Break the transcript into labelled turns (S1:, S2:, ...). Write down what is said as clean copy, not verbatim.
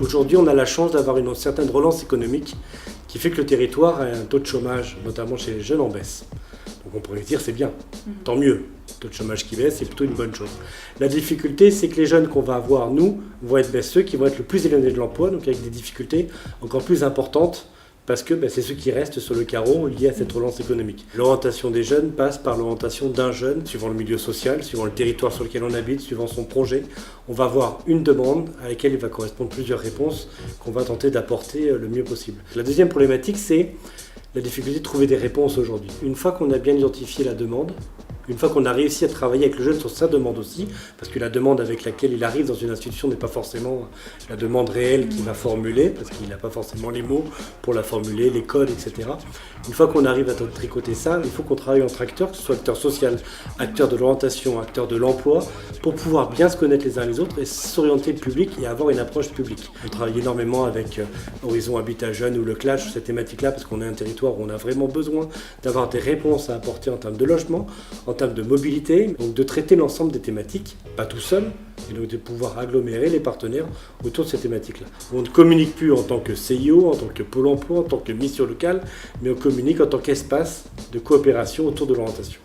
S1: Aujourd'hui, on a la chance d'avoir une certaine relance économique qui fait que le territoire a un taux de chômage, notamment chez les jeunes, en baisse. Donc on pourrait se dire c'est bien, tant mieux. Le taux de chômage qui baisse, c'est plutôt une bonne chose. La difficulté, c'est que les jeunes qu'on va avoir, nous, vont être ceux qui vont être le plus éloignés de l'emploi, donc avec des difficultés encore plus importantes, parce que c'est ceux qui restent sur le carreau liés à cette relance économique. L'orientation des jeunes passe par l'orientation d'un jeune, suivant le milieu social, suivant le territoire sur lequel on habite, suivant son projet. On va avoir une demande à laquelle il va correspondre plusieurs réponses qu'on va tenter d'apporter le mieux possible. La deuxième problématique, c'est la difficulté de trouver des réponses aujourd'hui. Une fois qu'on a bien identifié la demande, une fois qu'on a réussi à travailler avec le jeune sur sa demande aussi, parce que la demande avec laquelle il arrive dans une institution n'est pas forcément la demande réelle qu'il va formuler, parce qu'il n'a pas forcément les mots pour la formuler, les codes, etc. Une fois qu'on arrive à tricoter ça, il faut qu'on travaille entre acteurs, que ce soit acteur social, acteur de l'orientation, acteur de l'emploi, pour pouvoir bien se connaître les uns les autres et s'orienter le public et avoir une approche publique. On travaille énormément avec Horizon Habitat Jeune ou le Clash sur cette thématique-là, parce qu'on est un territoire où on a vraiment besoin d'avoir des réponses à apporter en termes de logement, en termes de mobilité, donc de traiter l'ensemble des thématiques, pas tout seul, et donc de pouvoir agglomérer les partenaires autour de ces thématiques-là. On ne communique plus en tant que CIO, en tant que pôle emploi, en tant que mission locale, mais on communique en tant qu'espace de coopération autour de l'orientation.